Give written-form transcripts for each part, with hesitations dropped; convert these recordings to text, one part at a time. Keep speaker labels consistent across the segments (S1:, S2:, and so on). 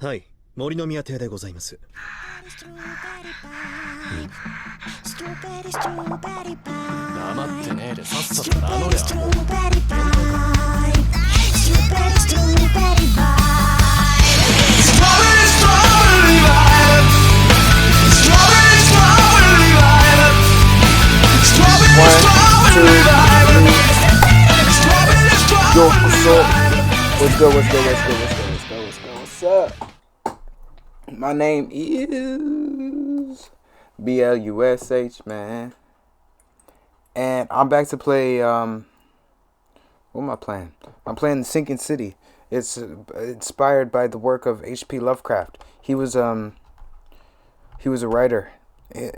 S1: はい、森の宮邸でございます。
S2: 黙ってねえでさっさと名乗れ。
S3: Yo, what's up? What's good, what's good, what's good, what's good, what's good, what's good, what's up? My name is BLUSH, man. And I'm back to play, what am I playing? I'm playing The Sinking City. It's inspired by the work of H.P. Lovecraft. He was a writer.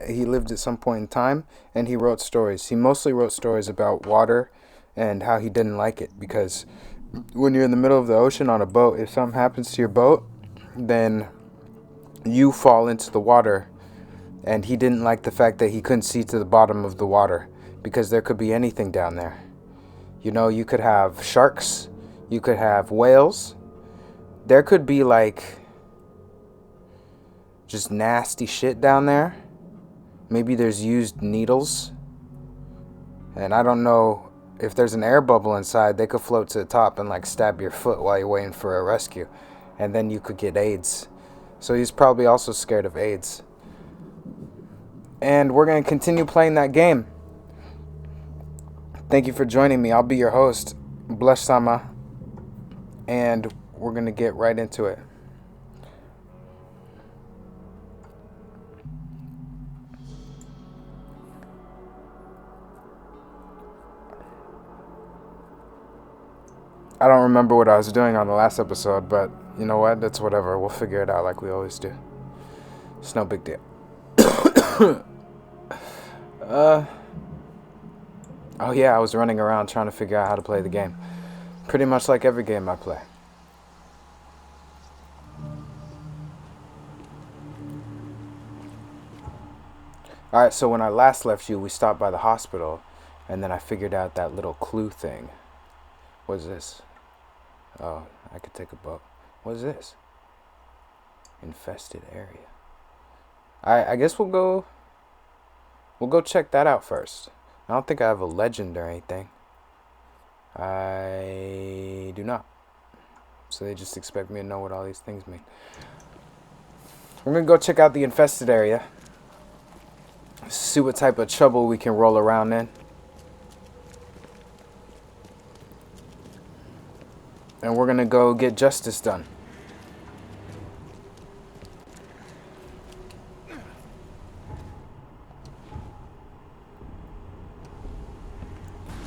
S3: He lived at some point in time, and he wrote stories. He mostly wrote stories about water and how he didn't like it, because when you're in the middle of the ocean on a boat, if something happens to your boat, then you fall into the water. And he didn't like the fact that he couldn't see to the bottom of the water, because there could be anything down there. You know, you could have sharks, you could have whales. There could be like just nasty shit down there. Maybe there's used needles. And I don't know if there's an air bubble inside. They could float to the top and like stab your foot while you're waiting for a rescue. And then you could get AIDS. So he's probably also scared of AIDS. And we're going to continue playing that game. Thank you for joining me. I'll be your host, Blush-sama. And we're going to get right into it. I don't remember what I was doing on the last episode, but you know what? That's whatever. We'll figure it out like we always do. It's no big deal. Oh yeah, I was running around trying to figure out how to play the game. Pretty much like every game I play. Alright, so when I last left you, we stopped by the hospital, and then I figured out that little clue thing. What is this? Oh, I could take a boat. What is this? Infested area. I guess we'll go check that out first. I don't think I have a legend or anything. I do not. So they just expect me to know what all these things mean. We're gonna go check out the infested area. See what type of trouble we can roll around in. And we're gonna go get justice done.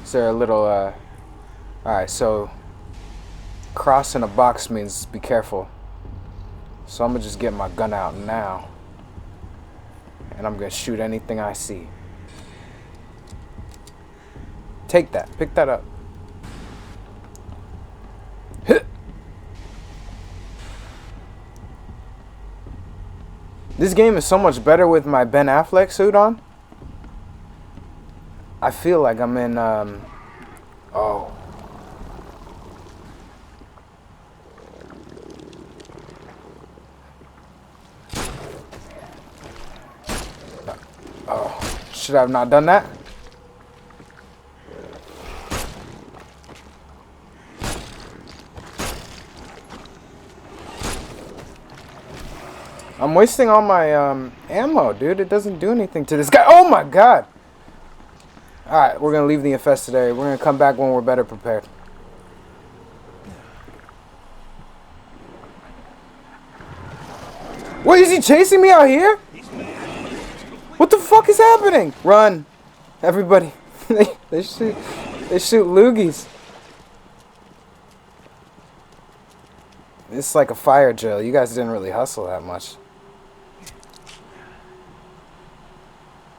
S3: Is there a little, alright, so cross in a box means be careful. So I'm gonna just get my gun out now. And I'm gonna shoot anything I see. Take that, pick that up. This game is so much better with my Ben Affleck suit on. I feel like I'm in, oh. Oh, should I have not done that? I'm wasting all my ammo, dude. It doesn't do anything to this guy. Oh my god! Alright, we're gonna leave the infested area. We're gonna come back when we're better prepared. Wait, is he chasing me out here? What the fuck is happening? Run! Everybody. they shoot loogies. It's like a fire drill. You guys didn't really hustle that much.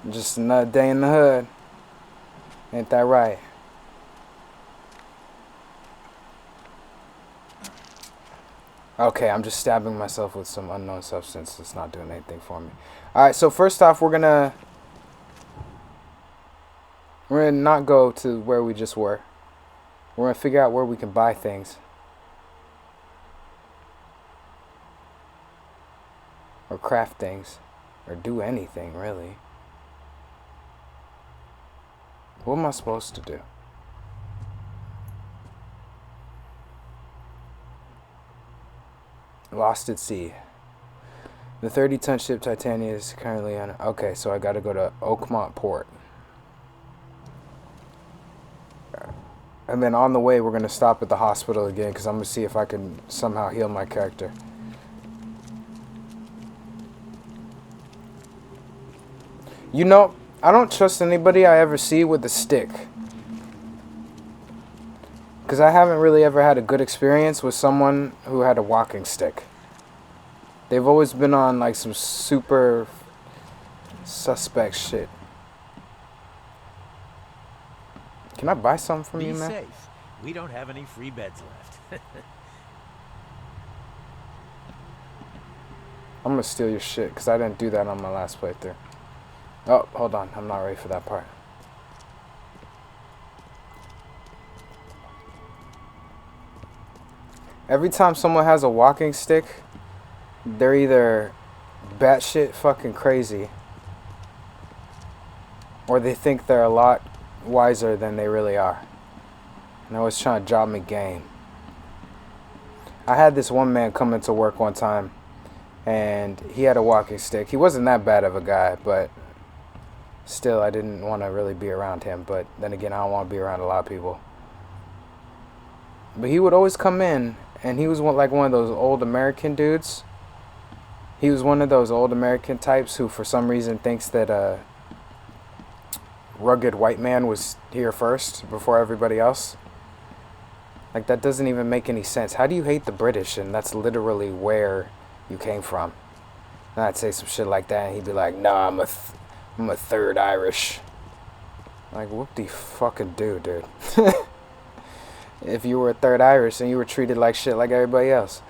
S3: Just another day in the hood. Ain't that right? Okay, I'm just stabbing myself with some unknown substance that's not doing anything for me. Alright, so first off, we're gonna not go to where we just were. We're gonna figure out where we can buy things. or craft things or do anything really. What am I supposed to do? Lost at sea. The 30-ton ship Titania is currently on. Okay, so I gotta go to Oakmont Port. And then on the way, we're gonna stop at the hospital again because I'm gonna see if I can somehow heal my character. You know, I don't trust anybody I ever see with a stick. Because I haven't really ever had a good experience with someone who had a walking stick. They've always been on like some super suspect shit. Can I buy something from you, man?
S4: Be safe. We don't have any free beds left.
S3: I'm gonna steal your shit because I didn't do that on my last playthrough. Oh, hold on. I'm not ready for that part. Every time someone has a walking stick, they're either batshit fucking crazy or they think they're a lot wiser than they really are. And I was trying to drop me game. I had this one man come into work one time and he had a walking stick. He wasn't that bad of a guy, but still I didn't want to really be around him. But then again, I don't want to be around a lot of people. But he would always come in and he was like one of those old American dudes. He was one of those old American types who for some reason thinks that a rugged white man was here first before everybody else. Like, that doesn't even make any sense. How do you hate the British and that's literally where you came from? And I'd say some shit like that and he'd be like, nah, I'm a third Irish. Like, whoop de fucking do, dude. If you were a third Irish and you were treated like shit like everybody else.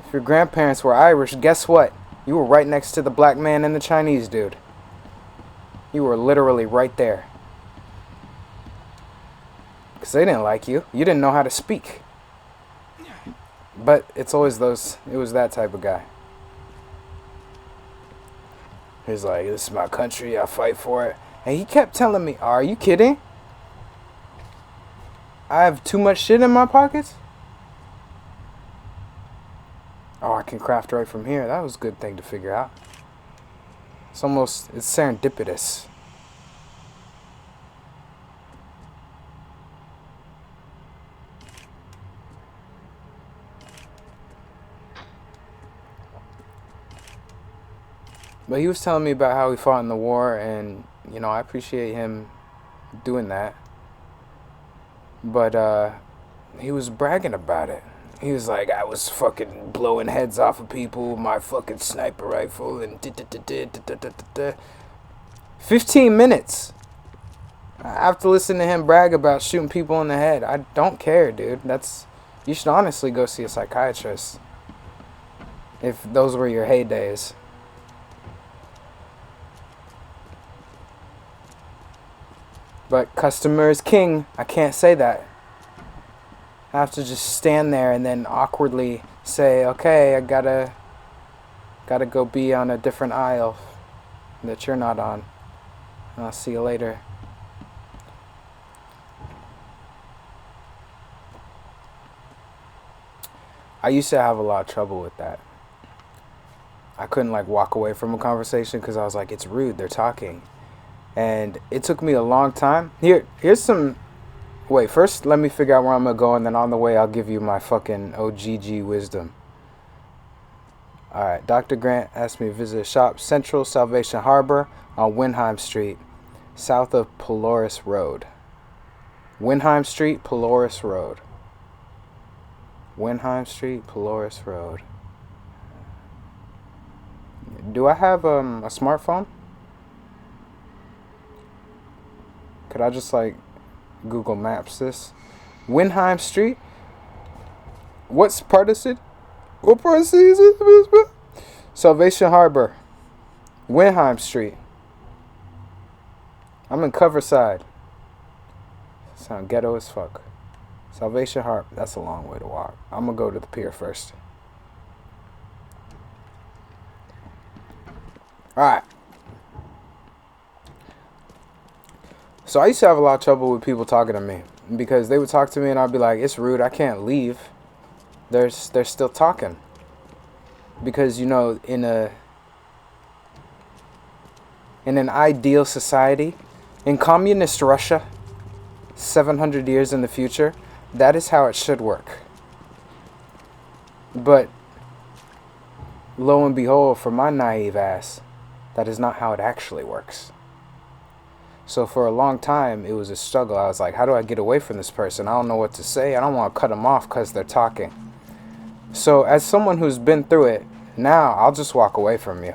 S3: If your grandparents were Irish, guess what? You were right next to the black man and the Chinese dude. You were literally right there. Because they didn't like you. You didn't know how to speak. But it's always those, it was that type of guy. He's like, this is my country, I fight for it. And he kept telling me, are you kidding? I have too much shit in my pockets? Oh, I can craft right from here. That was a good thing to figure out. It's serendipitous. But he was telling me about how he fought in the war, and, you know, I appreciate him doing that. But, he was bragging about it. He was like, I was fucking blowing heads off of people with my fucking sniper rifle and 15 minutes. I have to listen to him brag about shooting people in the head. I don't care, dude. You should honestly go see a psychiatrist. If those were your heydays. But customer is king. I can't say that. I have to just stand there and then awkwardly say, okay, I gotta go be on a different aisle that you're not on. I'll see you later. I used to have a lot of trouble with that. I couldn't like walk away from a conversation because I was like, it's rude, they're talking. And it took me a long time. Here's some... Wait, first let me figure out where I'm going to go, and then on the way I'll give you my fucking OGG wisdom. Alright, Dr. Grant asked me to visit a shop, Central Salvation Harbor on Windheim Street, south of Polaris Road. Windheim Street, Polaris Road. Windheim Street, Polaris Road. Do I have a smartphone? Could I just like Google Maps this? Windheim Street? What part of it? What part of city is it? Salvation Harbor. Windheim Street. I'm in Coverside. Sound ghetto as fuck. Salvation Harp. That's a long way to walk. I'm gonna go to the pier first. Alright. So I used to have a lot of trouble with people talking to me. Because they would talk to me and I'd be like, it's rude, I can't leave. They're still talking. Because, you know, in an ideal society, in communist Russia, 700 years in the future, that is how it should work. But lo and behold, for my naive ass, that is not how it actually works. So for a long time, it was a struggle. I was like, how do I get away from this person? I don't know what to say. I don't want to cut them off because they're talking. So as someone who's been through it, now I'll just walk away from you.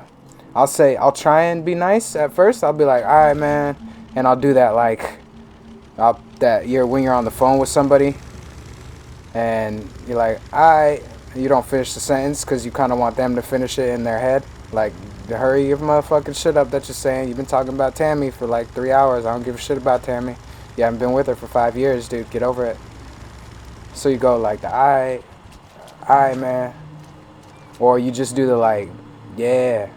S3: I'll try and be nice at first. I'll be like, all right, man. And I'll do that like, when you're on the phone with somebody and you're like, all right, you don't finish the sentence because you kind of want them to finish it in their head. Like, hurry your motherfucking shit up that you're saying. You've been talking about Tammy for like 3 hours. I don't give a shit about Tammy. You haven't been with her for 5 years, dude. Get over it. So you go like the alright, man. Or you just do the like, yeah,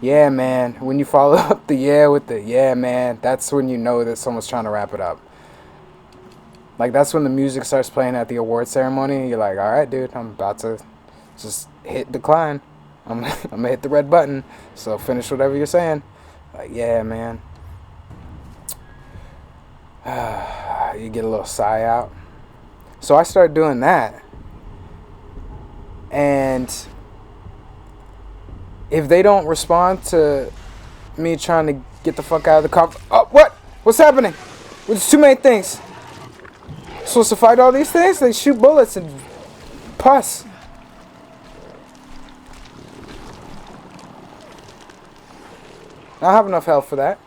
S3: man. When you follow up the yeah with the yeah, man, that's when you know that someone's trying to wrap it up. Like, that's when the music starts playing at the award ceremony. You're like, alright, dude, I'm about to just hit decline. I'm gonna hit the red button. So finish whatever you're saying. Like, yeah, man. You get a little sigh out. So I started doing that. And if they don't respond to me trying to get the fuck out of the car. Oh, what? What's happening? There's too many things. Supposed to fight all these things? They shoot bullets and pus. I don't have enough health for that.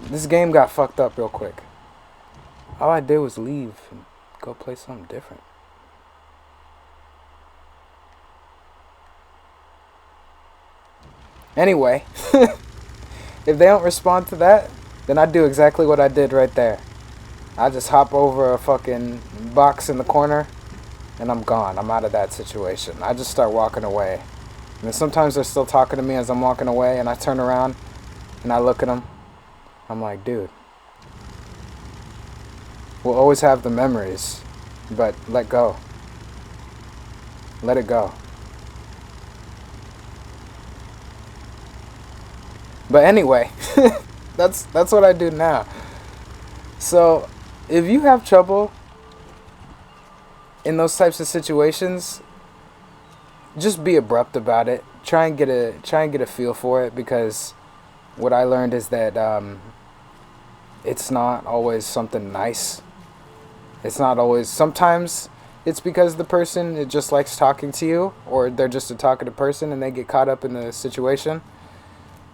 S3: This game got fucked up real quick. All I did was leave and go play something different. Anyway, if they don't respond to that, then I do exactly what I did right there. I just hop over a fucking box in the corner and I'm gone. I'm out of that situation. I just start walking away. And then sometimes they're still talking to me as I'm walking away, and I turn around and I look at them. I'm like, dude, we'll always have the memories, but let go. Let it go. But anyway, that's what I do now. So if you have trouble in those types of situations, just be abrupt about it. Try and get a feel for it, because what I learned is that it's not always something nice. It's not always. Sometimes it's because the person, it just likes talking to you, or they're just a talkative person and they get caught up in the situation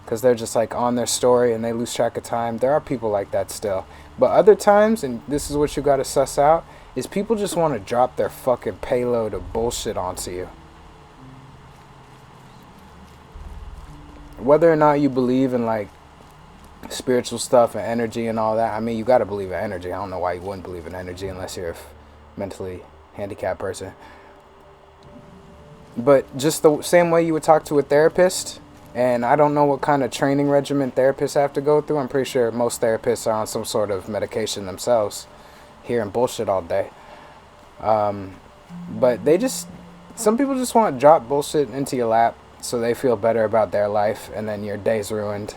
S3: because they're just like on their story and they lose track of time. There are people like that still. But other times, and this is what you got to suss out, is people just want to drop their fucking payload of bullshit onto you. Whether or not you believe in like spiritual stuff and energy and all that, I mean, you got to believe in energy. I don't know why you wouldn't believe in energy unless you're a mentally handicapped person. But just the same way you would talk to a therapist, and I don't know what kind of training regimen therapists have to go through. I'm pretty sure most therapists are on some sort of medication themselves, hearing bullshit all day. But some people just want to drop bullshit into your lap so they feel better about their life, and then your day's ruined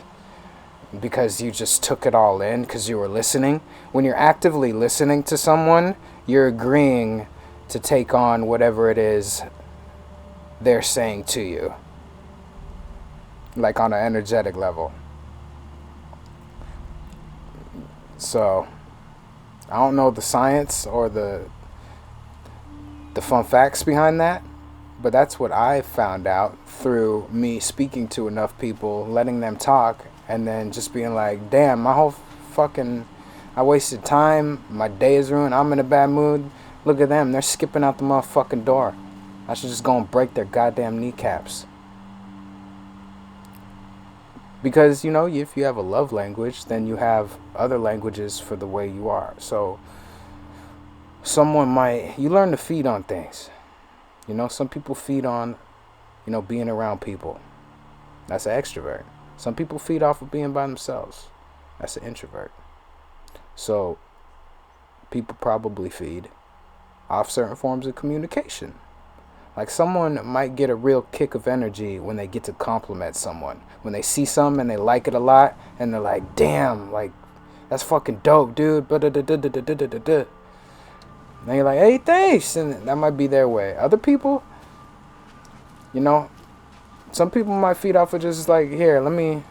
S3: because you just took it all in because you were listening. When you're actively listening to someone, you're agreeing to take on whatever it is they're saying to you, like on an energetic level. So I don't know the science or the fun facts behind that, but that's what I found out through me speaking to enough people, letting them talk, and then just being like, damn, my whole fucking, I wasted time, my day is ruined, I'm in a bad mood. Look at them, they're skipping out the motherfucking door. I should just go and break their goddamn kneecaps. Because, you know, if you have a love language, then you have other languages for the way you are. So you learn to feed on things. You know, some people feed on, you know, being around people. That's an extrovert. Some people feed off of being by themselves. That's an introvert. So people probably feed off certain forms of communication. Like someone might get a real kick of energy when they get to compliment someone. When they see something and they like it a lot and they're like, damn, like, that's fucking dope, dude. And you're like, hey, thanks. And that might be their way. Other people, you know, some people might feed off of just like, here, let me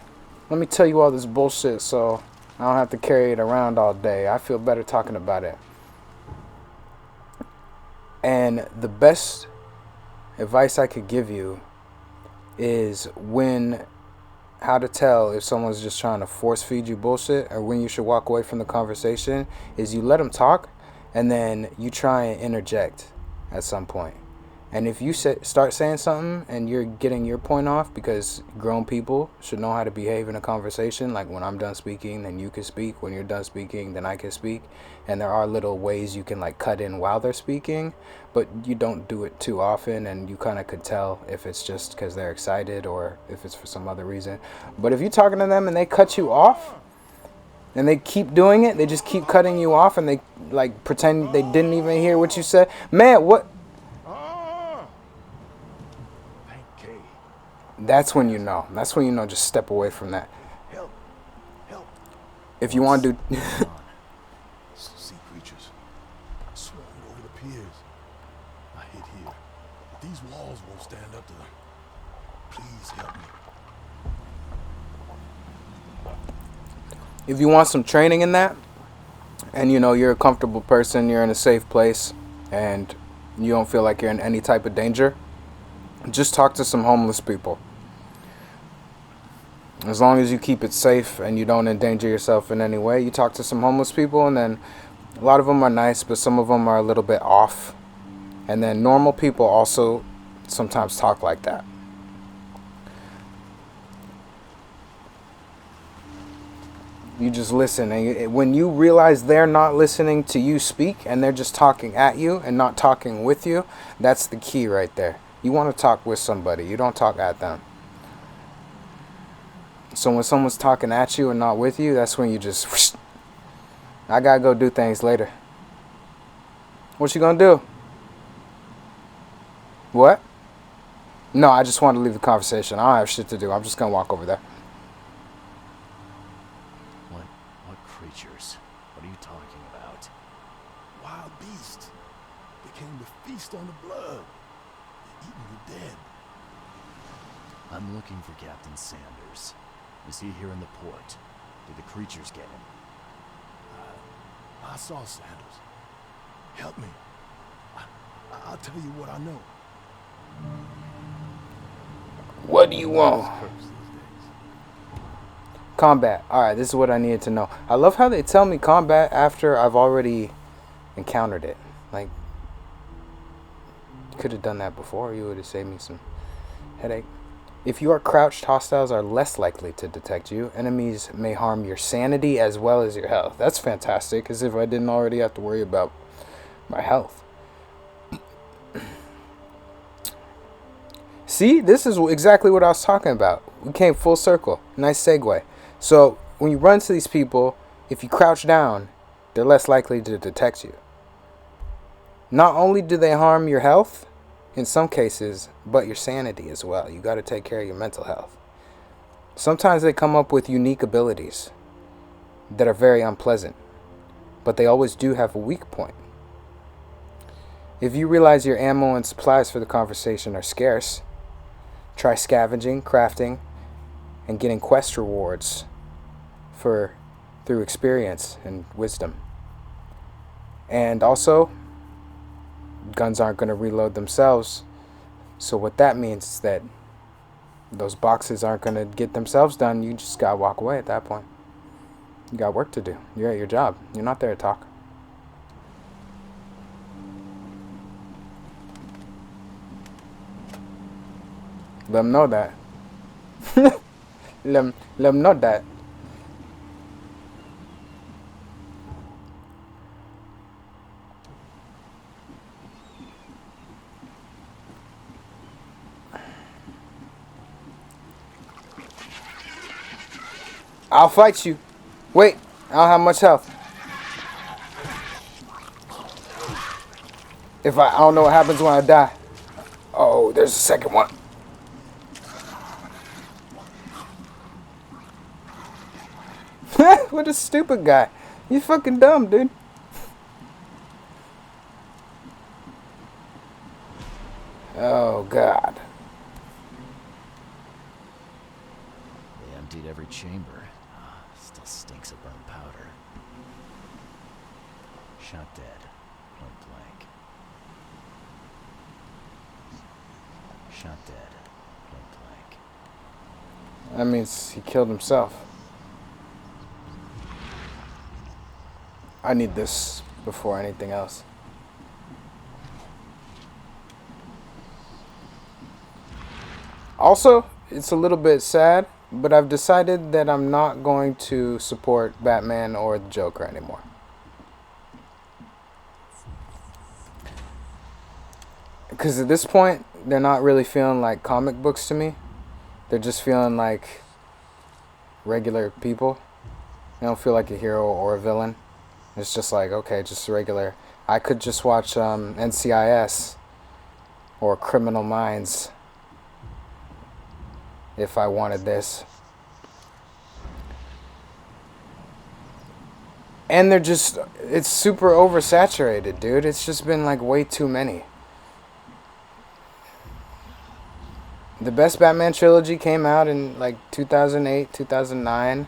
S3: tell you all this bullshit so I don't have to carry it around all day. I feel better talking about it. And the best advice I could give you is how to tell if someone's just trying to force feed you bullshit or when you should walk away from the conversation is you let them talk and then you try and interject at some point. And if you start saying something and you're getting your point off, because grown people should know how to behave in a conversation, like when I'm done speaking, then you can speak. When you're done speaking, then I can speak. And there are little ways you can like cut in while they're speaking, but you don't do it too often, and you kind of could tell if it's just because they're excited or if it's for some other reason. But if you're talking to them and they cut you off, and they keep doing it, they just keep cutting you off, and they like pretend they didn't even hear what you said. Man, what? That's when you know. That's when you know. Just step away from that.
S5: Help.
S3: If you want to do.
S5: Sea creatures swarming over the piers. I hid here. But these walls won't stand up to them. Please help me.
S3: If you want some training in that, and you know you're a comfortable person, you're in a safe place, and you don't feel like you're in any type of danger, just talk to some homeless people. As long as you keep it safe and you don't endanger yourself in any way, you talk to some homeless people, and then a lot of them are nice, but some of them are a little bit off. And then normal people also sometimes talk like that. You just listen, and when you realize they're not listening to you speak and they're just talking at you and not talking with you, that's the key right there. You want to talk with somebody. You don't talk at them. So when someone's talking at you and not with you, that's when you just, whoosh, I gotta go do things later. What you gonna do? What? No, I just wanted to leave the conversation. I don't have shit to do. I'm just gonna walk over there.
S2: What creatures? What are you talking about?
S5: Wild beasts. They came to feast on the blood. They're eating the dead.
S2: I'm looking for Captain Sanders. Is he here in the port? Did the creatures get him?
S5: I saw Sanders. Help me. I'll tell you what I know.
S3: What do you want? Combat. Alright, this is what I needed to know. I love how they tell me combat after I've already encountered it. Like, you could have done that before. You would have saved me some headache. If you are crouched, hostiles are less likely to detect you. Enemies may harm your sanity as well as your health. That's fantastic, as if I didn't already have to worry about my health. See, this is exactly what I was talking about. We came full circle. Nice segue. So when you run to these people, if you crouch down, they're less likely to detect you. Not only do they harm your health, in some cases, but your sanity as well. You got to take care of your mental health. Sometimes they come up with unique abilities that are very unpleasant, but they always do have a weak point. If you realize your ammo and supplies for the conversation are scarce, try scavenging, crafting, and getting quest rewards through experience and wisdom. And also, guns aren't going to reload themselves. So what that means is that those boxes aren't going to get themselves done. You just got to walk away at that point. You got work to do. You're at your job. You're not there to talk. Let them know that. let 'em know that. I'll fight you. Wait, I don't have much health. I don't know what happens when I die. Oh, there's a second one. What a stupid guy. You fucking dumb, dude. Oh, God.
S2: They emptied every chamber. Still stinks of burnt powder. Shot dead. Point blank. Shot dead. Point blank.
S3: That means he killed himself. I need this before anything else. Also, it's a little bit sad, but I've decided that I'm not going to support Batman or the Joker anymore. Because at this point, they're not really feeling like comic books to me. They're just feeling like regular people. They don't feel like a hero or a villain. It's just like, okay, just regular. I could just watch NCIS or Criminal Minds if I wanted this. And it's super oversaturated, dude. It's just been like way too many. The best Batman trilogy came out in like 2008, 2009,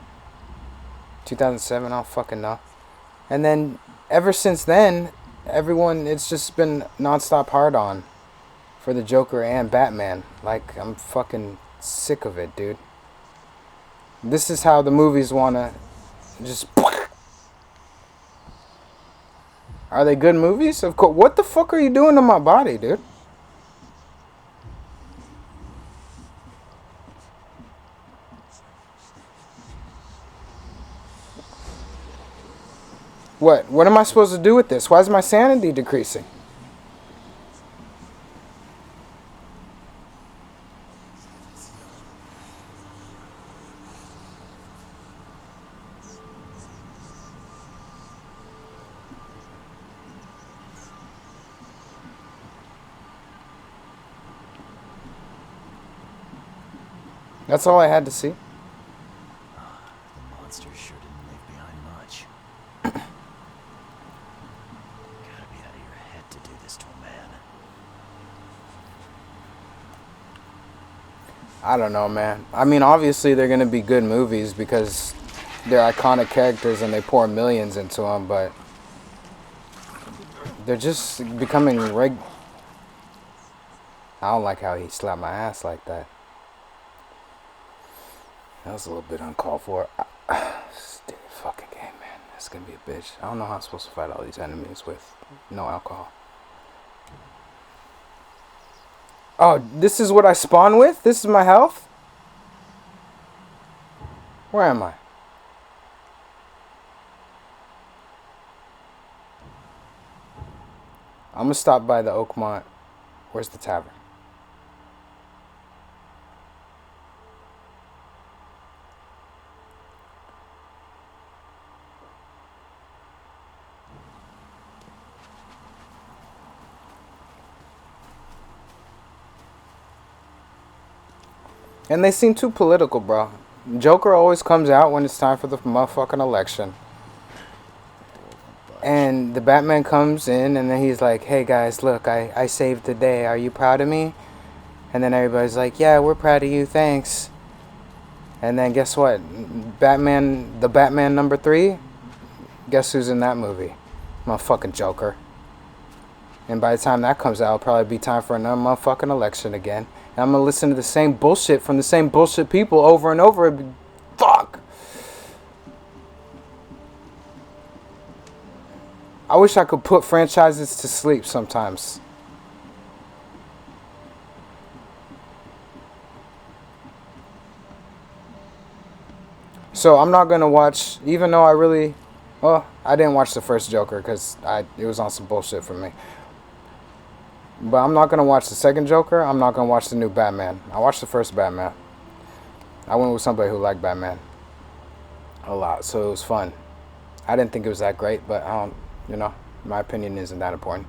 S3: 2007, I don't fucking know. And then ever since then, it's just been nonstop hard on for the Joker and Batman. Like, I'm fucking sick of it, dude. This is how the movies want to just... Are they good movies? Of course. What the fuck are you doing to my body, dude? What? What am I supposed to do with this? Why is my sanity decreasing? That's all I had to see.
S2: The monster sure didn't leave behind much. Gotta be out of your head to do this to a man.
S3: I don't know, man. I mean, obviously they're going to be good movies because they're iconic characters and they pour millions into them, but they're just becoming I don't like how he slapped my ass like that. That was a little bit uncalled for. Stupid fucking game, man. That's gonna be a bitch. I don't know how I'm supposed to fight all these enemies with no alcohol. Oh, this is what I spawn with? This is my health? Where am I? I'm gonna stop by the Oakmont. Where's the tavern? And they seem too political, bro. Joker always comes out when it's time for the motherfucking election. And the Batman comes in and then he's like, hey guys, look, I saved the day. Are you proud of me? And then everybody's like, yeah, we're proud of you, thanks. And then guess what? The Batman number 3? Guess who's in that movie? Motherfucking Joker. And by the time that comes out, it'll probably be time for another motherfucking election again. And I'm gonna listen to the same bullshit from the same bullshit people over and over. Fuck! I wish I could put franchises to sleep sometimes. So I'm not gonna watch, even though I didn't watch the first Joker because it was on some bullshit for me. But I'm not gonna watch the second Joker. I'm not gonna watch the new Batman. I watched the first Batman. I went with somebody who liked Batman a lot, so it was fun. I didn't think it was that great, but I don't, my opinion isn't that important.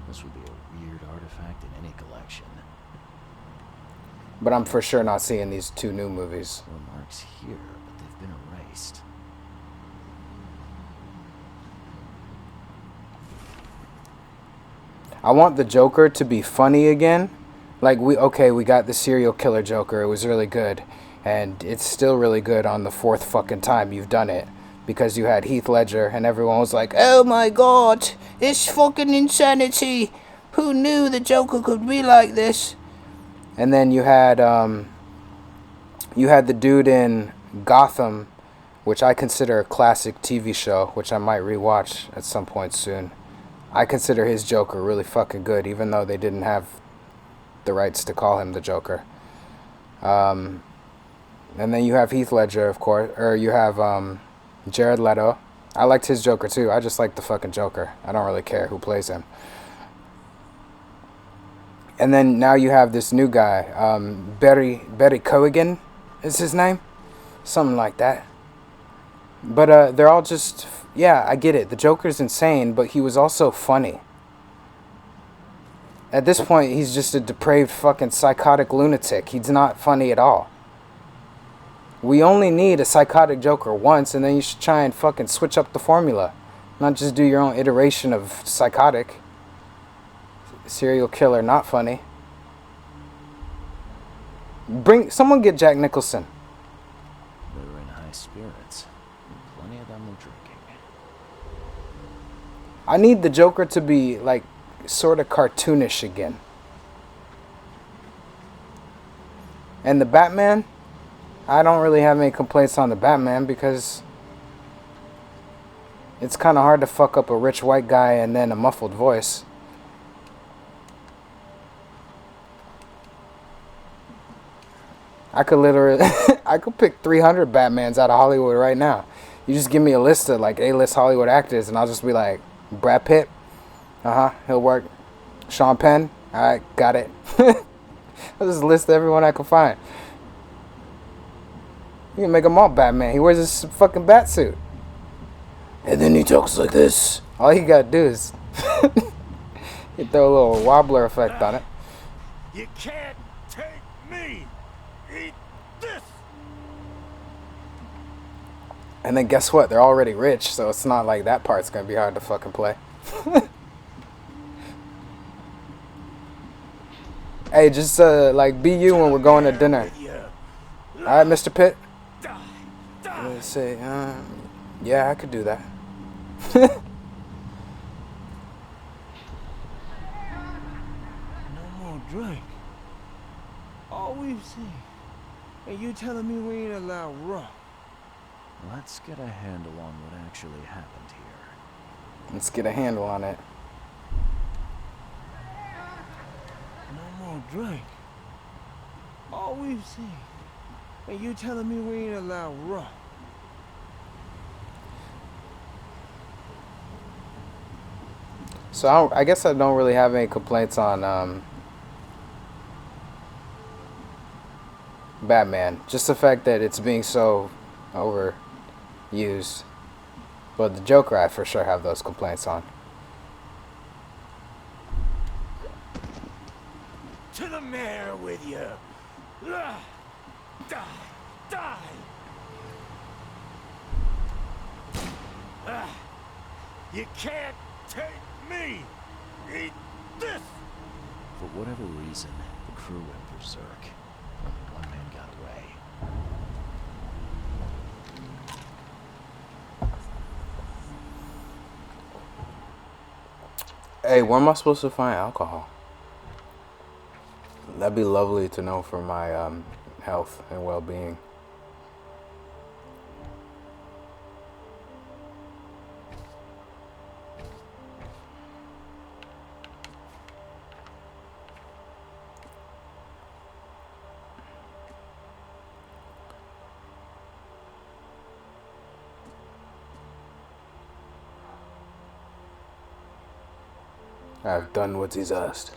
S2: This would be a weird artifact in any collection.
S3: But I'm for sure not seeing these two new movies.
S2: There are marks here, but they've been erased.
S3: I want the Joker to be funny again. Like, we got the serial killer Joker. It was really good. And it's still really good on the fourth fucking time you've done it. Because you had Heath Ledger and everyone was like, oh my god, it's fucking insanity. Who knew the Joker could be like this? And then you had the dude in Gotham, which I consider a classic TV show, which I might rewatch at some point soon. I consider his Joker really fucking good, even though they didn't have the rights to call him the Joker. And then you have Heath Ledger, of course, or you have Jared Leto. I liked his Joker too. I just like the fucking Joker. I don't really care who plays him. And then now you have this new guy, Barry Cogan is his name? Something like that. But they're all just, yeah, I get it. The Joker's insane, but he was also funny. At this point, he's just a depraved fucking psychotic lunatic. He's not funny at all. We only need a psychotic Joker once, and then you should try and fucking switch up the formula. Not just do your own iteration of psychotic. Serial killer, not funny. Someone get Jack Nicholson.
S2: They were in high spirits. And plenty of them were drinking.
S3: I need the Joker to be, like, sort of cartoonish again. And the Batman, I don't really have any complaints on the Batman because it's kind of hard to fuck up a rich white guy and then a muffled voice. I could literally, I could pick 300 Batmans out of Hollywood right now. You just give me a list of like A-list Hollywood actors and I'll just be like, Brad Pitt, he'll work. Sean Penn, alright, got it. I'll just list everyone I can find. You can make him all Batman. He wears this fucking bat suit. And then he talks like this. All you gotta do is you throw a little wobbler effect on it.
S5: You can't take me. Eat this.
S3: And then guess what? They're already rich, so it's not like that part's gonna be hard to fucking play. Hey, just like be you when we're going to dinner. Alright, Mr. Pitt? Let's see, yeah, I could do that.
S6: No more drink. All we've seen. And you telling me we ain't allowed rum?
S2: Let's get a handle on what actually happened here.
S3: Let's get a handle on it.
S6: No more drink. All we've seen. And you telling me we ain't allowed rum?
S3: So I guess I don't really have any complaints on Batman. Just the fact that it's being so overused. But the Joker, I for sure have those complaints on.
S5: To the mayor with you. Die. Die. You can't take me. Eat this.
S2: For whatever reason, the crew went berserk. Only one man got away.
S3: Hey, where am I supposed to find alcohol? That'd be lovely to know for my health and well-being. I've done what is asked.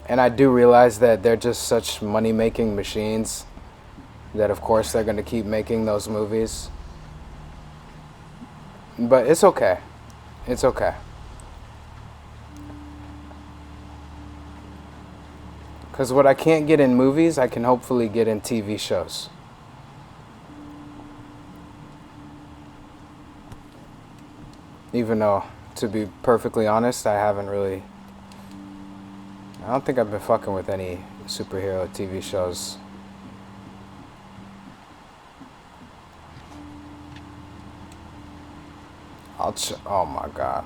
S3: And I do realize that they're just such money-making machines that of course they're going to keep making those movies. But it's okay. It's okay. Because what I can't get in movies, I can hopefully get in TV shows. Even though, to be perfectly honest, I don't think I've been fucking with any superhero TV shows. Oh my god.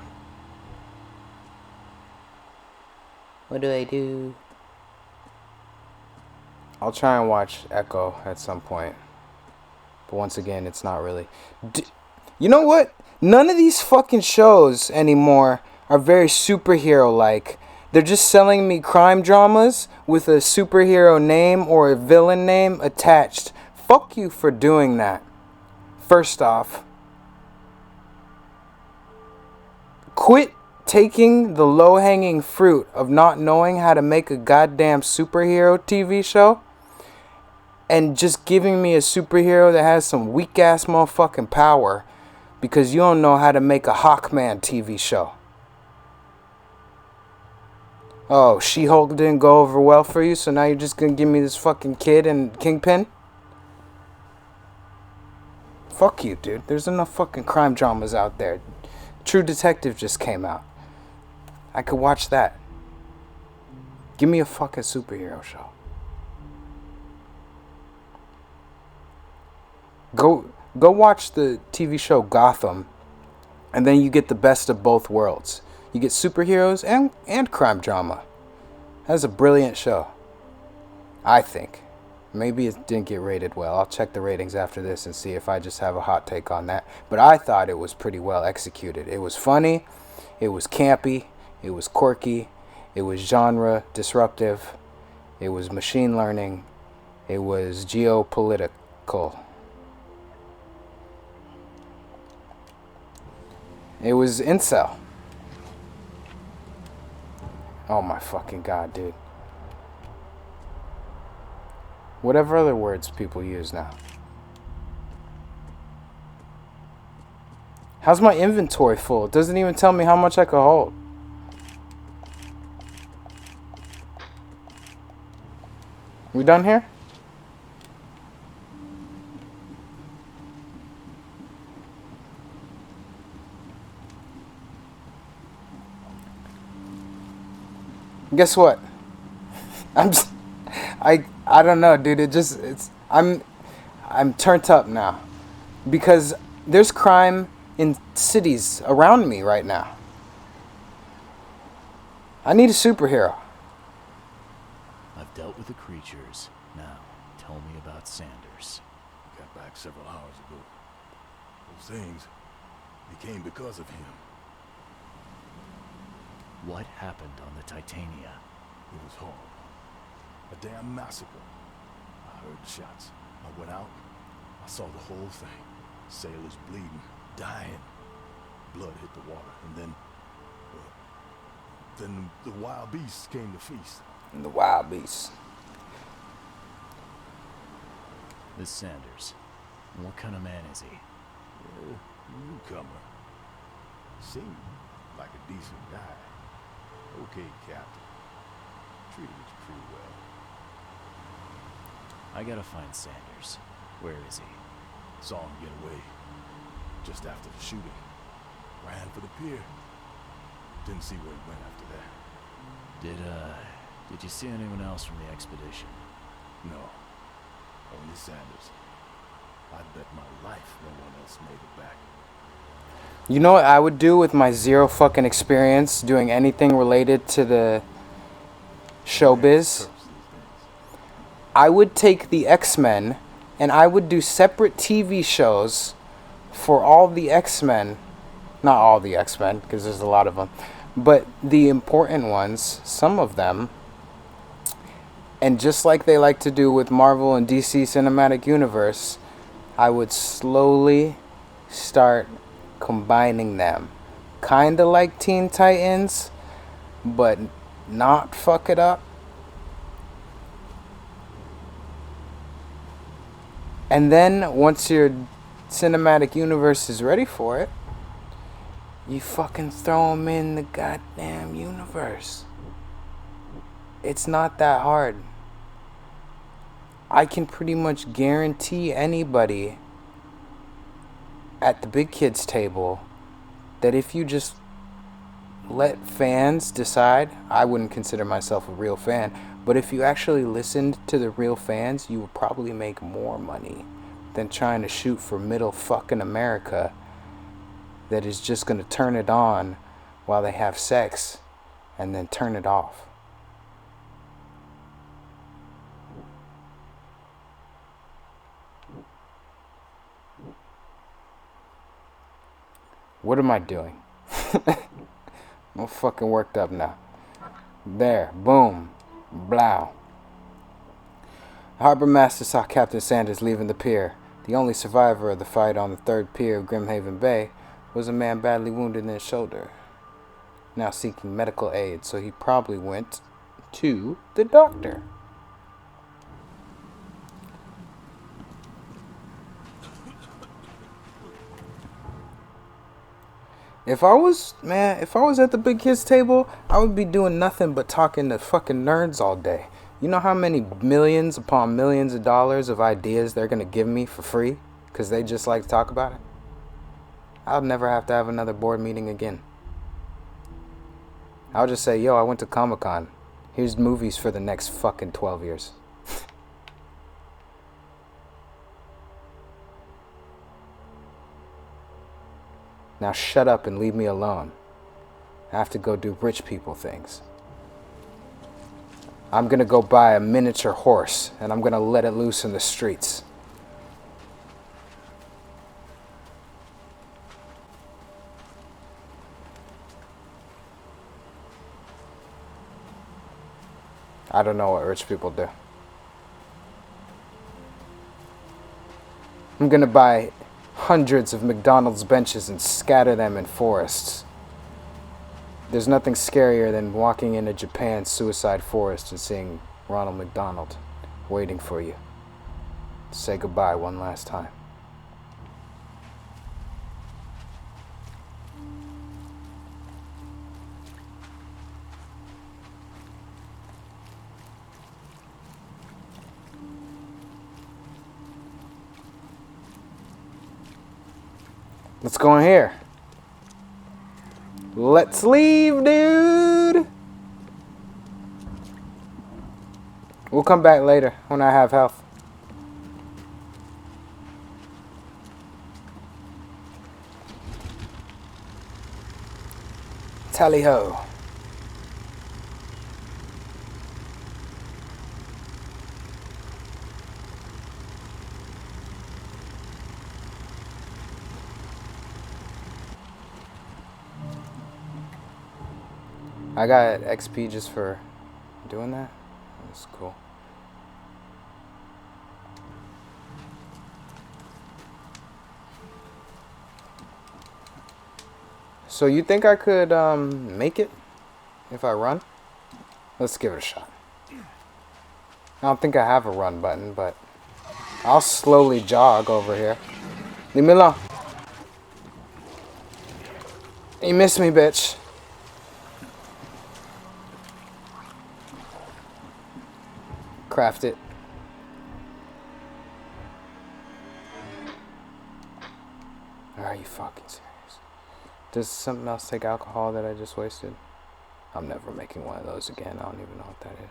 S3: What do I do? I'll try and watch Echo at some point. But once again, it's not really. You know what? None of these fucking shows anymore are very superhero-like. They're just selling me crime dramas with a superhero name or a villain name attached. Fuck you for doing that. First off, quit taking the low-hanging fruit of not knowing how to make a goddamn superhero TV show and just giving me a superhero that has some weak-ass motherfucking power because you don't know how to make a Hawkman TV show. Oh, She-Hulk didn't go over well for you, so now you're just gonna give me this fucking kid and Kingpin? Fuck you, dude. There's enough fucking crime dramas out there. True Detective just came out. I could watch that. Give me a fucking superhero show. Go watch the TV show Gotham, and then you get the best of both worlds. You get superheroes and crime drama. That's a brilliant show. I think. Maybe it didn't get rated well. I'll check the ratings after this and see if I just have a hot take on that. But I thought it was pretty well executed. It was funny. It was campy. It was quirky. It was genre disruptive. It was machine learning. It was geopolitical. It was incel. Oh my fucking god, dude. Whatever other words people use now. How's my inventory full? It doesn't even tell me how much I could hold. We done here? Guess what? I don't know, dude. I'm turned up now because there's crime in cities around me right now. I need a superhero.
S2: I've dealt with the creatures. Now, tell me about Sanders.
S5: We got back several hours ago. Those things, they came because of him.
S2: What happened on the Titania?
S5: It was horrible. A damn massacre. I heard the shots. I went out. I saw the whole thing. Sailors bleeding, dying. Blood hit the water, and then the wild beasts came to feast.
S3: And the wild beasts.
S2: This Sanders. What kind of man is he?
S5: Newcomer. Seemed like a decent guy. Okay, Captain. Treated us pretty well.
S2: I gotta find Sanders. Where is he?
S5: Saw him get away. Just after the shooting. Ran for the pier. Didn't see where he went after that.
S2: Did you see anyone else from the expedition?
S5: No. Only Sanders. I bet my life no one else made it back.
S3: You know what I would do with my zero fucking experience doing anything related to the showbiz? I would take the X-Men and I would do separate TV shows for all the X-Men. Not all the X-Men, because there's a lot of them. But the important ones, some of them. And just like they like to do with Marvel and DC Cinematic Universe, I would slowly start combining them. Kinda like Teen Titans, but not fuck it up. And then once your cinematic universe is ready for it, you fucking throw them in the goddamn universe. It's not that hard. I can pretty much guarantee anybody at the big kids table that if you just let fans decide, I wouldn't consider myself a real fan, but if you actually listened to the real fans, you would probably make more money than trying to shoot for middle fucking America that is just going to turn it on while they have sex and then turn it off. What am I doing? I'm fucking worked up now. There, boom, blow. The harbor master saw Captain Sanders leaving the pier. The only survivor of the fight on the third pier of Grimhaven Bay was a man badly wounded in his shoulder, now seeking medical aid, so he probably went to the doctor. If I was at the big kids table, I would be doing nothing but talking to fucking nerds all day. You know how many millions upon millions of dollars of ideas they're gonna give me for free? Because they just like to talk about it? I'll never have to have another board meeting again. I'll just say, yo, I went to Comic-Con. Here's movies for the next fucking 12 years. Now shut up and leave me alone. I have to go do rich people things. I'm gonna go buy a miniature horse and I'm gonna let it loose in the streets. I don't know what rich people do. I'm gonna buy hundreds of McDonald's benches and scatter them in forests. There's nothing scarier than walking into Japan's suicide forest and seeing Ronald McDonald waiting for you to say goodbye one last time. Let's go in here. Let's leave, dude. We'll come back later when I have health. Tally ho. I got XP just for doing that. That's cool. So you think I could make it if I run? Let's give it a shot. I don't think I have a run button, but I'll slowly jog over here. Leave me alone. You missed me, bitch. Craft it. Are you fucking serious? Does something else take alcohol that I just wasted? I'm never making one of those again. I don't even know what that is.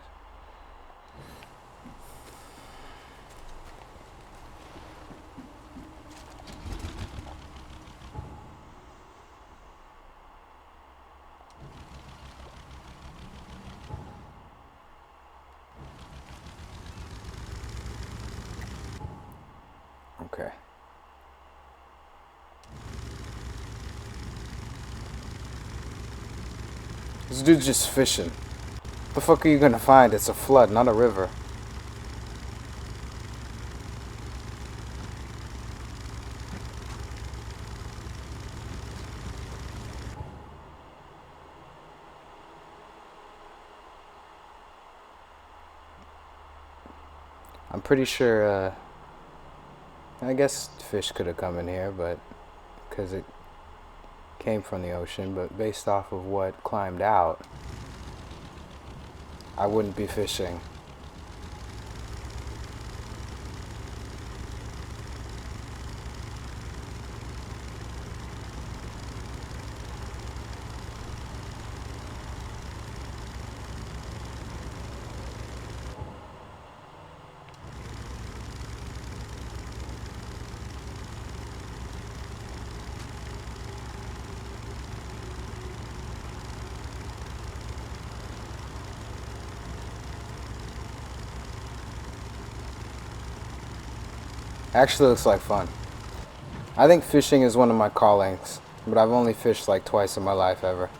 S3: Okay. This dude's just fishing. What the fuck are you gonna find? It's a flood, not a river. I'm pretty sure, I guess fish could have come in here, but because it came from the ocean, but based off of what climbed out, I wouldn't be fishing. Actually looks like fun. I think fishing is one of my callings, but I've only fished like twice in my life ever.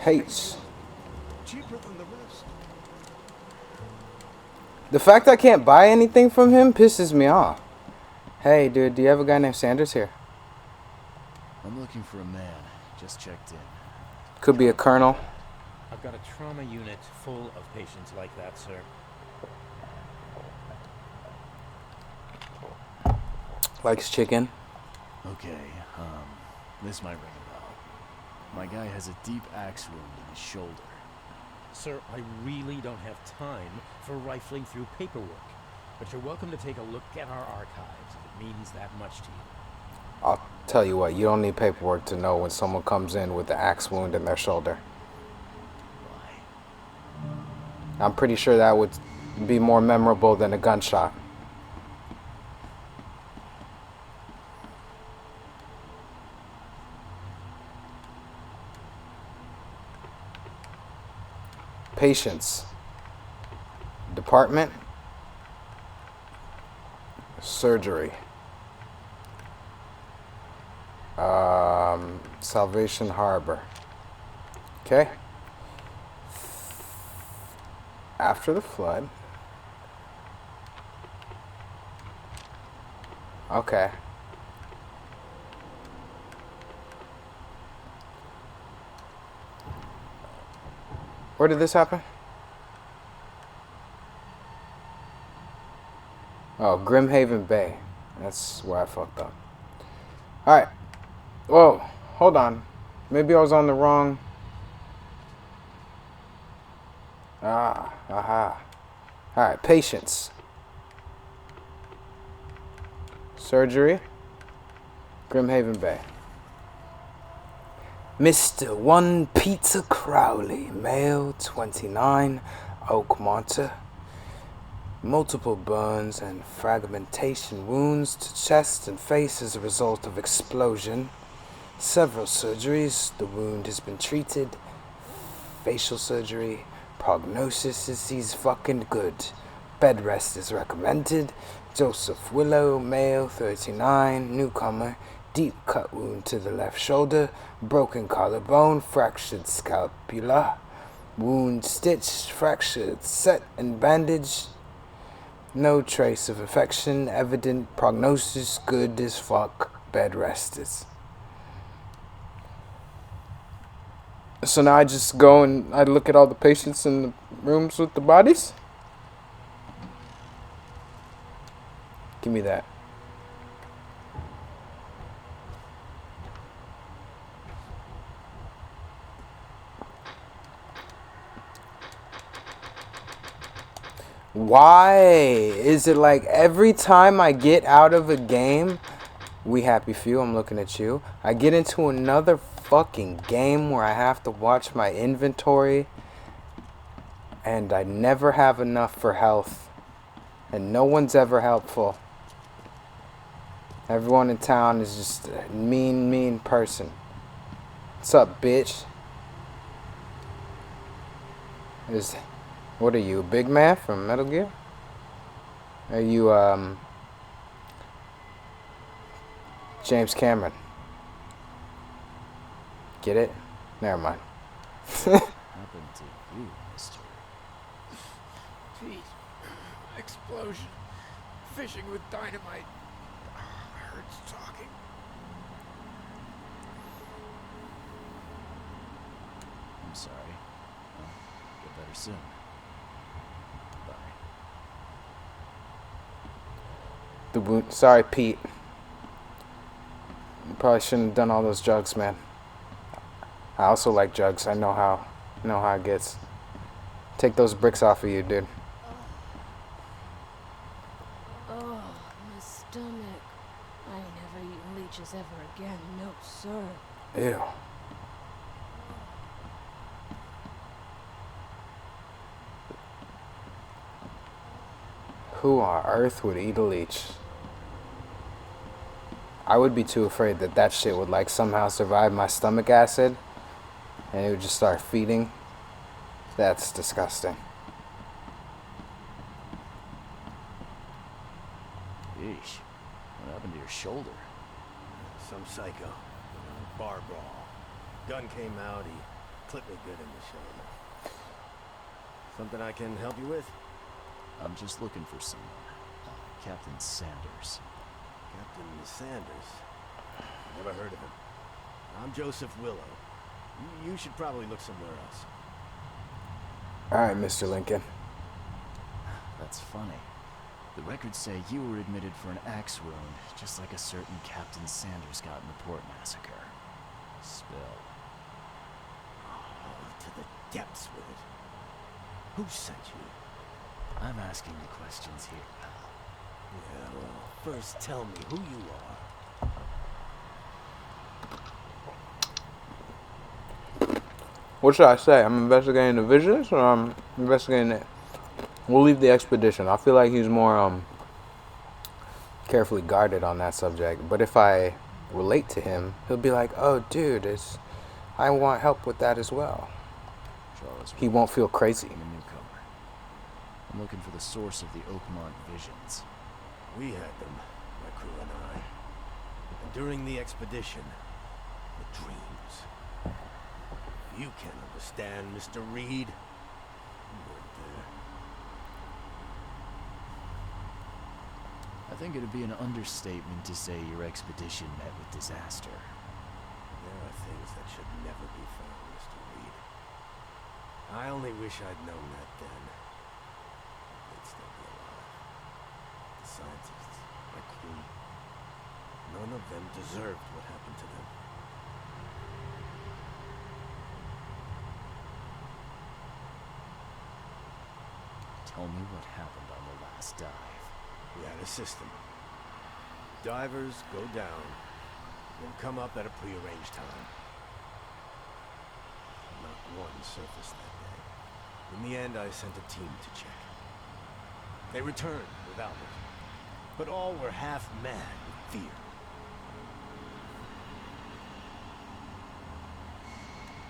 S3: Hates.
S6: Cheaper than the rest.
S3: The fact I can't buy anything from him pisses me off. Hey, dude, do you have a guy named Sanders here?
S2: I'm looking for a man. Just checked in.
S3: Could be a colonel.
S4: I've got a trauma unit full of patients like that, sir.
S3: Likes chicken.
S2: Okay, this might ring a bell. My guy has a deep axe wound in his shoulder.
S4: Sir, I really don't have time for rifling through paperwork. But you're welcome to take a look at our archives if it means that much to you.
S3: I'll tell you what, you don't need paperwork to know when someone comes in with an axe wound in their shoulder.
S2: Why?
S3: I'm pretty sure that would be more memorable than a gunshot. Patients. Department. Surgery. Salvation Harbor. Okay. After the flood. Okay. Where did this happen? Oh, Grimhaven Bay. That's where I fucked up. Alright. Whoa, hold on. Maybe I was on the wrong... Aha. Alright, patience. Surgery. Grimhaven Bay. Mr. One Peter Crowley, male, 29, Oakmonter. Multiple burns and fragmentation wounds to chest and face as a result of explosion. Several surgeries. The wound has been treated. Facial surgery. Prognosis is he's fucking good. Bed rest is recommended. Joseph Willow, male, 39, newcomer. Deep cut wound to the left shoulder. Broken collarbone. Fractured scapula. Wound stitched, fractured, set and bandaged. No trace of infection. Evident prognosis good as fuck. Bed rest is. So now I just go and I look at all the patients in the rooms with the bodies? Give me that. Why is it like every time I get out of a game, we happy few, I'm looking at you, I get into another fucking game where I have to watch my inventory and I never have enough for health and no one's ever helpful. Everyone in town is just a mean person. What's up, bitch? What are you, a big man from Metal Gear? Are you, James Cameron? Get it? Never mind.
S2: Happened to you, mister?
S6: Pete. Explosion. Fishing with dynamite. Hurts talking.
S2: I'm sorry. Well, get better soon. Bye.
S3: The wound. Sorry, Pete. You probably shouldn't have done all those drugs, man. I also like drugs. I know how it gets. Take those bricks off of you, dude.
S7: Oh, my stomach. I ain't never eaten leeches ever again. No, sir.
S3: Ew. Who on earth would eat a leech? I would be too afraid that that shit would like somehow survive my stomach acid and it would just start feeding. That's disgusting.
S2: Yeesh. What happened to your shoulder?
S8: Some psycho. Bar brawl. Gun came out, he clipped me good in the shoulder. Something I can help you with?
S2: I'm just looking for someone. Captain Sanders.
S8: Captain Sanders. Never heard of him. I'm Joseph Willow. You should probably look somewhere else.
S3: Alright, Mr. Lincoln.
S2: That's funny. The records say you were admitted for an axe wound, just like a certain Captain Sanders got in the Port Massacre. Spill.
S8: Oh, to the depths with it. Who sent you?
S2: I'm asking the questions here, pal.
S8: Yeah, well, first tell me who you are.
S3: What should I say? I'm investigating the visions or I'm investigating it? We'll leave the expedition. I feel like he's more carefully guarded on that subject. But if I relate to him, he'll be like, oh, dude, I want help with that as well.
S2: Charles,
S3: He won't feel crazy.
S2: I'm a newcomer. I'm looking for the source of the Oakmont visions.
S8: We had them, my crew and I. And during the expedition, the dreams. You can't understand, Mr. Reed. You weren't there.
S2: I think it'd be an understatement to say your expedition met with disaster.
S8: There are things that should never be found, Mr. Reed. I only wish I'd known that then. They'd still be alive. The scientists, my crew, none of them deserved what happened to them.
S2: Tell me what happened on the last dive.
S8: We had a system. Divers go down, then come up at a prearranged time. Not one surfaced that day. In the end, I sent a team to check. They returned without me, but all were half mad with fear.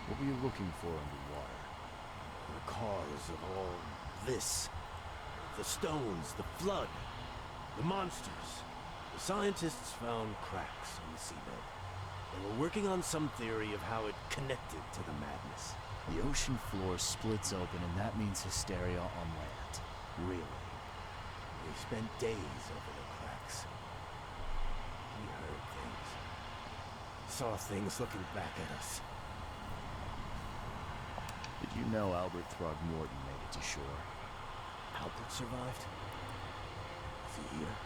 S2: What were you looking for underwater?
S8: The cause of all this. The stones, the flood, the monsters. The scientists found cracks in the seabed. They were working on some theory of how it connected to the madness.
S2: The ocean floor splits open and that means hysteria on land. Really?
S8: We spent days over the cracks. We heard things. Saw things looking back at us.
S2: Did you know Albert Throgmorton made it to shore?
S8: Albert survived? Is he here?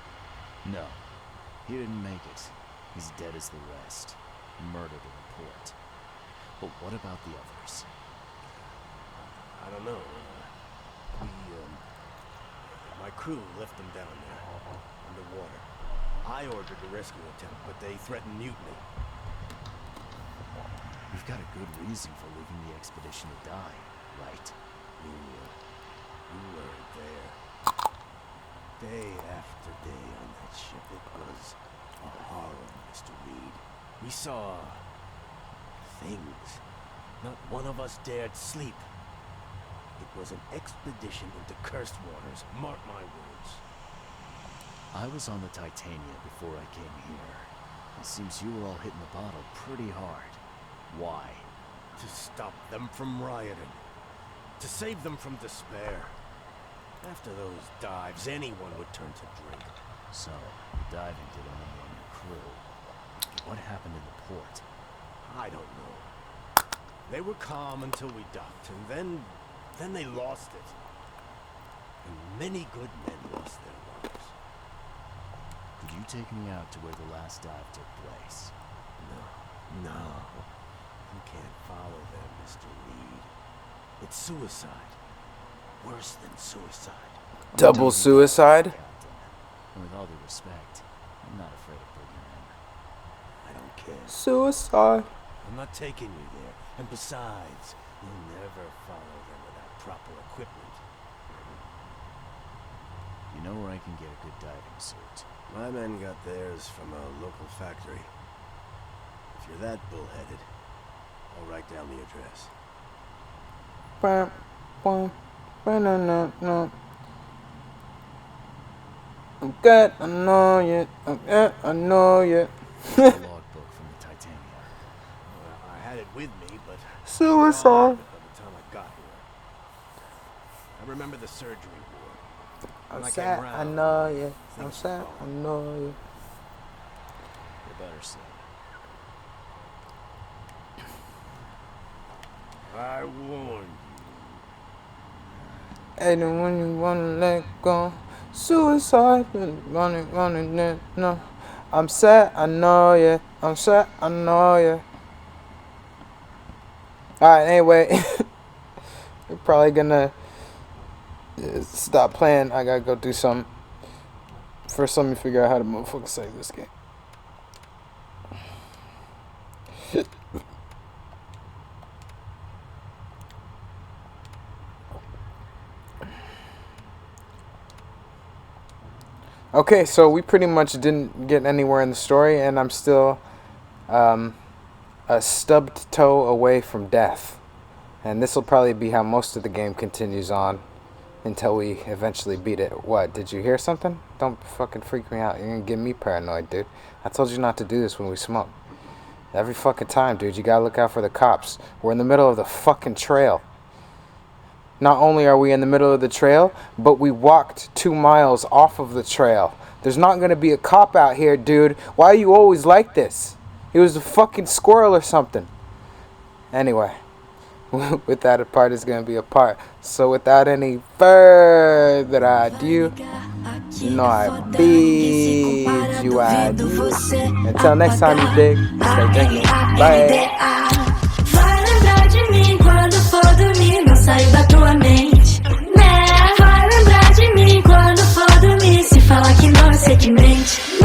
S2: No. He didn't make it. He's dead as the rest. Murdered in the port. But what about the others?
S8: I don't know. My crew left them down there, underwater. I ordered a rescue attempt, but they threatened mutiny.
S2: You've got a good reason for leaving the expedition to die, right?
S8: You weren't there. Day after day on that ship, it was a horror, Mr. Reed. We saw things. Not one of us dared sleep. It was an expedition into cursed waters, mark my words.
S2: I was on the Titania before I came here. It seems you were all hitting the bottle pretty hard. Why?
S8: To stop them from rioting. To save them from despair. After those dives, anyone would turn to drink.
S2: So, the diving did only on your crew. What happened in the port?
S8: I don't know. They were calm until we docked, and then they lost it. And many good men lost their lives.
S2: Could you take me out to where the last dive took place?
S8: No. You can't follow them, Mr. Reed. It's suicide. Worse than suicide.
S3: Double suicide?
S2: Captain. And with all due respect, I'm not afraid of bringing in.
S8: I don't care.
S3: Suicide.
S8: I'm not taking you there. And besides, you'll never follow them without proper equipment.
S2: You know where I can get a good diving suit?
S8: My men got theirs from a local factory. If you're that bullheaded, I'll write down the address.
S3: Bam, bam, no. I'm good, I know you. I know you.
S2: The logbook from the Titania.
S8: Well, I had it with me, but
S3: Suicide.
S8: by the time I got here. I remember the surgery ward.
S3: I'm
S8: When I
S3: sad,
S8: came
S3: I
S8: round,
S3: know you. I'm
S8: things
S3: sad,
S8: were
S3: I
S8: falling.
S3: know you.
S2: The better soon.
S8: I warned you.
S3: And then when you wanna let go, suicide, running, no. I'm sad, I know you. I'm sad, I know you. Alright, anyway. We're probably gonna stop playing. I gotta go do something. First, let me figure out how to motherfucking save this game. Okay, so we pretty much didn't get anywhere in the story, and I'm still a stubbed toe away from death. And this will probably be how most of the game continues on until we eventually beat it. What, did you hear something? Don't fucking freak me out. You're gonna get me paranoid, dude. I told you not to do this when we smoke. Every fucking time, dude, you gotta look out for the cops. We're in the middle of the fucking trail. Not only are we in the middle of the trail, but we walked 2 miles off of the trail. There's not going to be a cop out here, dude. Why are you always like this? He was a fucking squirrel or something. Anyway, with that, a part is going to be a part. So without any further ado, you know I bid you adieu. Until next time, you dig. Stay drinking. Bye.
S9: Vai lembrar de mim quando for dormir, não saio da tua mente, né? Vai lembrar de mim quando for dormir, se falar que não, eu sei que mente.